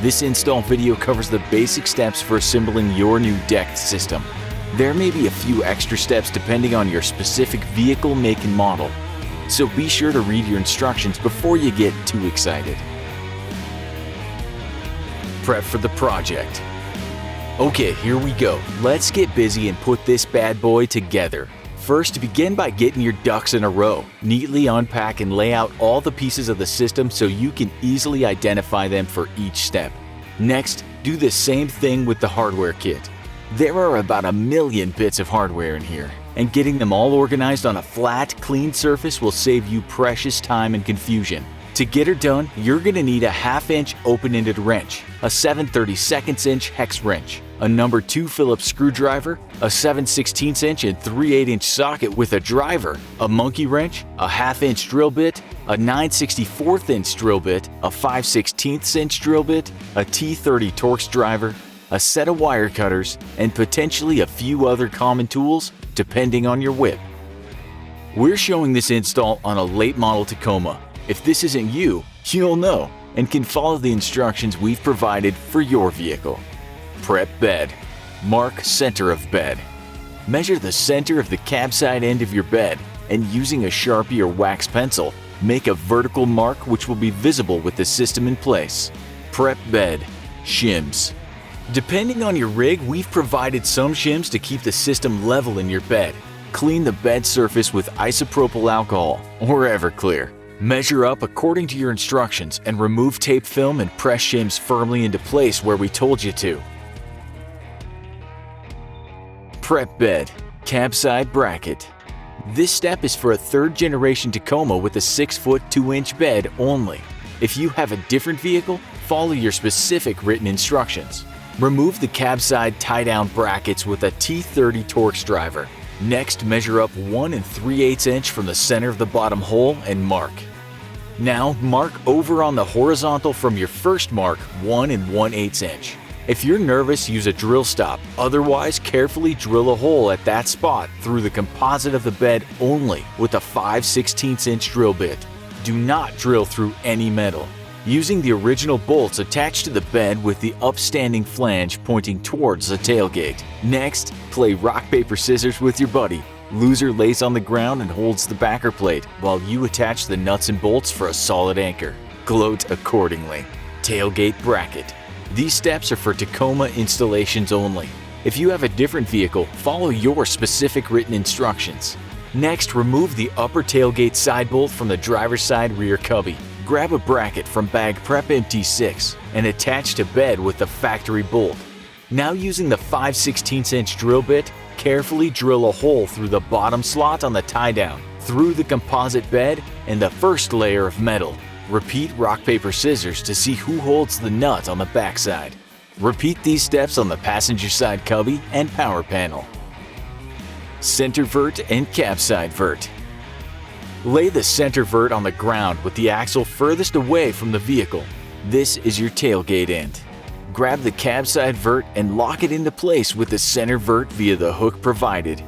This install video covers the basic steps for assembling your new DECKED system. There may be a few extra steps depending on your specific vehicle, make, and model, so be sure to read your instructions before you get too excited. Prep for the project. Okay, here we go. Let's get busy and put this bad boy together. First, begin by getting your ducks in a row. Neatly unpack and lay out all the pieces of the system so you can easily identify them for each step. Next, do the same thing with the hardware kit. There are about 1 million bits of hardware in here, and getting them all organized on a flat, clean surface will save you precious time and confusion. To get her done, you're going to need a 1/2-inch open-ended wrench, a 7/32 hex wrench, a number 2 Phillips screwdriver, a 7/16 and 3/8 socket with a driver, a monkey wrench, a 1/2-inch drill bit, a 9/64 drill bit, a 5/16 drill bit, a T30 Torx driver, a set of wire cutters, and potentially a few other common tools depending on your whip. We're showing this install on a late model Tacoma. If this isn't you, you'll know and can follow the instructions we've provided for your vehicle. Prep bed. Mark center of bed. Measure the center of the CABSIDE end of your bed and using a Sharpie or wax pencil, make a vertical mark which will be visible with the system in place. Prep bed. SHIMS. Depending on your rig, we've provided some shims to keep the system level in your bed. Clean the bed surface with isopropyl alcohol or Everclear. Measure up according to your instructions and remove tape film and press shims firmly into place where we told you to. Prep bed. CABSIDE bracket. This step is for a 3rd generation Tacoma with a 6-foot 2-inch bed only. If you have a different vehicle, follow your specific written instructions. Remove the CABSIDE tie-down brackets with a T30 Torx driver. Next, measure up 1 3/8 inch from the center of the bottom hole and mark. Now, mark over on the horizontal from your first mark 1 1/8 inch. If you're nervous, use a drill stop. Otherwise, carefully drill a hole at that spot through the composite of the bed only with a 5/16 drill bit. Do not drill through any metal. Using the original bolts attached to the bed with the upstanding flange pointing towards the tailgate. Next, play rock, paper, scissors with your buddy. Loser lays on the ground and holds the backer plate while you attach the nuts and bolts for a solid anchor. Gloat accordingly. Tailgate bracket. These steps are for Tacoma installations only. If you have a different vehicle, follow your specific written instructions. Next, remove the upper tailgate side bolt from the driver's side rear cubby. Grab a bracket from Bag Prep MT6 and attach to bed with the factory bolt. Now, using the 5/16 drill bit, carefully drill a hole through the bottom slot on the tie-down, through the composite bed and the first layer of metal. Repeat rock, paper, scissors to see who holds the nut on the backside. Repeat these steps on the passenger side cubby and power panel. Center vert and CABSIDE vert. Lay the center vert on the ground with the axle furthest away from the vehicle. This is your tailgate end. Grab the CABSIDE vert and lock it into place with the center vert via the hook provided.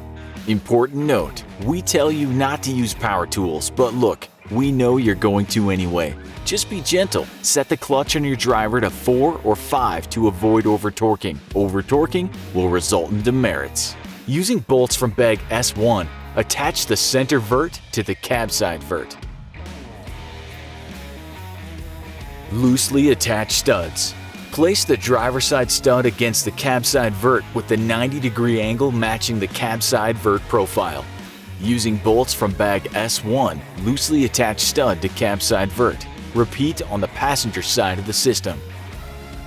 Important note, we tell you not to use power tools, but look, we know you're going to anyway. Just be gentle. Set the clutch on your driver to 4 or 5 to avoid over-torquing. Over-torquing will result in demerits. Using bolts from Bag S1, attach the center vert to the CABSIDE vert. Loosely attached studs. Place the driver's side stud against the CABSIDE vert with the 90-degree angle matching the CABSIDE vert profile. Using bolts from Bag S1, loosely attach stud to CABSIDE vert. Repeat on the passenger side of the system.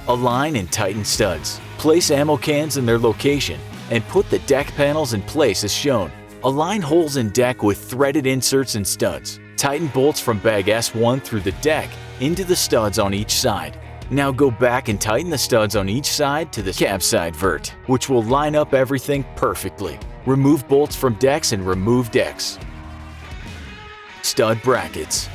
Align and tighten studs. Place ammo cans in their location and put the deck panels in place as shown. Align holes in deck with threaded inserts and studs. Tighten bolts from Bag S1 through the deck into the studs on each side. Now go back and tighten the studs on each side to the CABSIDE vert, which will line up everything perfectly. Remove bolts from decks and remove decks. Stud brackets.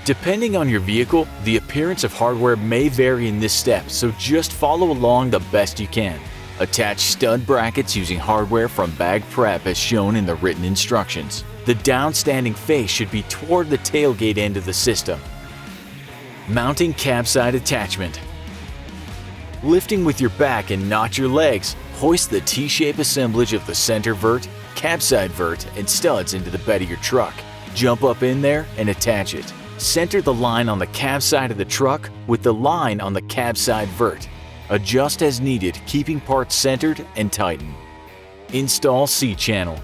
Depending on your vehicle, the appearance of hardware may vary in this step, so just follow along the best you can. Attach stud brackets using hardware from Bag Prep as shown in the written instructions. The downstanding face should be toward the tailgate end of the system. Mounting CABSIDE attachment. Lifting with your back and not your legs, hoist the T-shape assemblage of the center vert, CABSIDE vert, and studs into the bed of your truck. Jump up in there and attach it. Center the line on the cab side of the truck with the line on the CABSIDE vert. Adjust as needed, keeping parts centered and tighten. Install C-channel.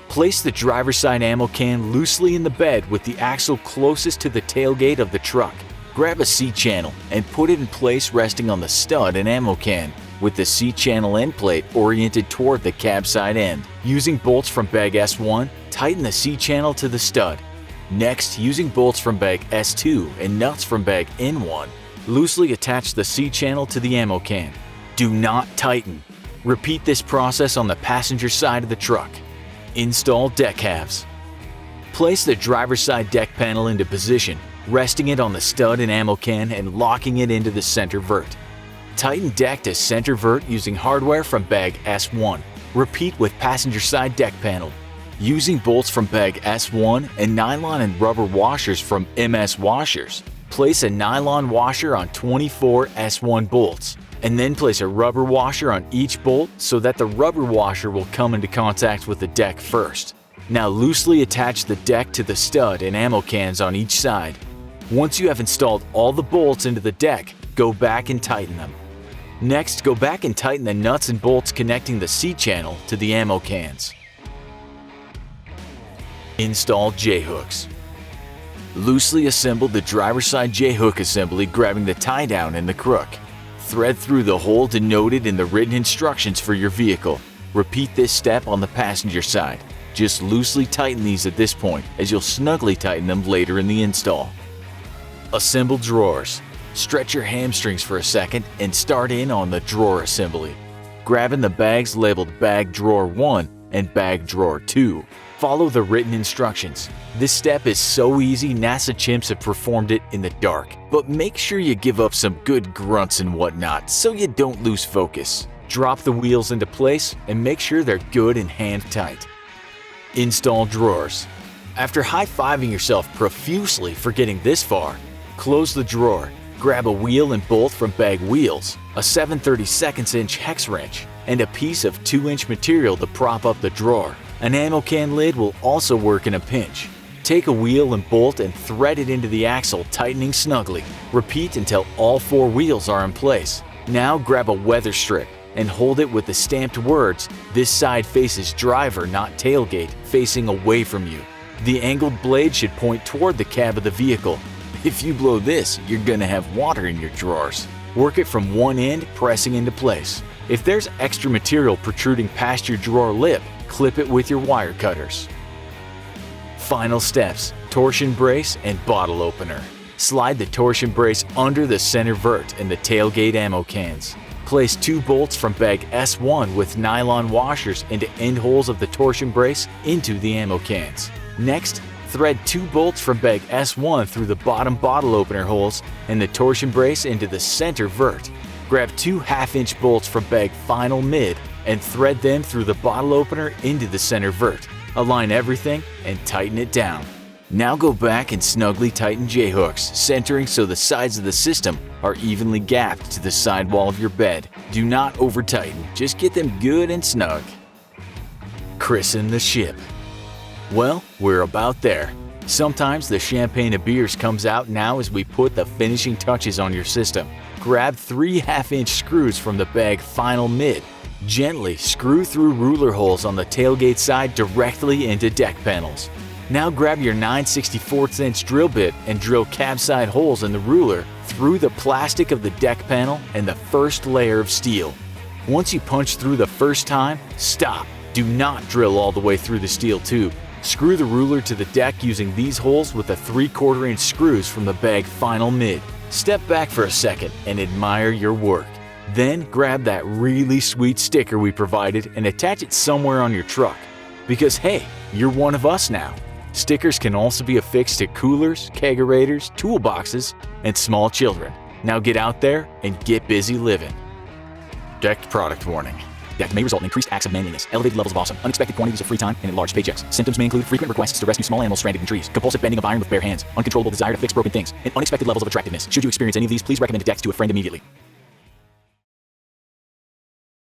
Place the driver's side ammo can loosely in the bed with the axle closest to the tailgate of the truck. Grab a C-channel and put it in place resting on the stud and ammo can, with the C-channel end plate oriented toward the cab side end. Using bolts from bag S1, tighten the C-channel to the stud. Next, using bolts from bag S2 and nuts from bag N1, loosely attach the C-channel to the ammo can. Do not tighten. Repeat this process on the passenger side of the truck. Install deck halves. Place the driver's side deck panel into position, resting it on the stud and ammo can and locking it into the center vert. Tighten deck to center vert using hardware from bag S1. Repeat with passenger side deck panel. Using bolts from bag S1 and nylon and rubber washers from MS washers, place a nylon washer on 24 S1 bolts, and then place a rubber washer on each bolt so that the rubber washer will come into contact with the deck first. Now loosely attach the deck to the stud and ammo cans on each side. Once you have installed all the bolts into the deck, go back and tighten them. Next, go back and tighten the nuts and bolts connecting the C-channel to the ammo cans. Install J-hooks. Loosely assemble the driver's side J-hook assembly, grabbing the tie-down and the crook. Thread through the hole denoted in the written instructions for your vehicle. Repeat this step on the passenger side. Just loosely tighten these at this point, as you'll snugly tighten them later in the install. Assemble drawers. Stretch your hamstrings for a second and start in on the drawer assembly. Grabbing the bags labeled Bag Drawer 1 and Bag Drawer 2. Follow the written instructions. This step is so easy NASA chimps have performed it in the dark, but make sure you give up some good grunts and whatnot so you don't lose focus. Drop the wheels into place and make sure they're good and hand tight. Install drawers. After high-fiving yourself profusely for getting this far, close the drawer. Grab a wheel and bolt from bag wheels, a 7/32 inch hex wrench, and a piece of 2-inch material to prop up the drawer. An ammo can lid will also work in a pinch. Take a wheel and bolt and thread it into the axle, tightening snugly. Repeat until all 4 wheels are in place. Now grab a weather strip and hold it with the stamped words, "This side faces driver, not tailgate," facing away from you. The angled blade should point toward the cab of the vehicle. If you blow this, you're gonna have water in your drawers. Work it from one end, pressing into place. If there's extra material protruding past your drawer lip, clip it with your wire cutters. Final steps: torsion brace and bottle opener. Slide the torsion brace under the center vert and the tailgate ammo cans. Place 2 bolts from bag S1 with nylon washers into end holes of the torsion brace into the ammo cans. Next, thread 2 bolts from bag S1 through the bottom bottle opener holes and the torsion brace into the center vert. Grab 2 half-inch bolts from bag final mid and thread them through the bottle opener into the center vert. Align everything and tighten it down. Now go back and snugly tighten J-hooks, centering so the sides of the system are evenly gapped to the sidewall of your bed. Do not over-tighten, just get them good and snug. Christen the ship. Well, we're about there. Sometimes the champagne of beers comes out now as we put the finishing touches on your system. Grab 3 half-inch screws from the bag final mid. Gently screw through ruler holes on the tailgate side directly into deck panels. Now grab your 9/64 inch drill bit and drill cab side holes in the ruler through the plastic of the deck panel and the first layer of steel. Once you punch through the first time, stop. Do not drill all the way through the steel tube. Screw the ruler to the deck using these holes with the 3/4 inch screws from the bag final mid. Step back for a second and admire your work. Then grab that really sweet sticker we provided and attach it somewhere on your truck. Because hey, you're one of us now. Stickers can also be affixed to coolers, kegerators, toolboxes, and small children. Now get out there and get busy living. Decked product warning. Decked may result in increased acts of manliness, elevated levels of awesome, unexpected quantities of free time, and enlarged paychecks. Symptoms may include frequent requests to rescue small animals stranded in trees, compulsive bending of iron with bare hands, uncontrollable desire to fix broken things, and unexpected levels of attractiveness. Should you experience any of these, please recommend Decked to a friend immediately.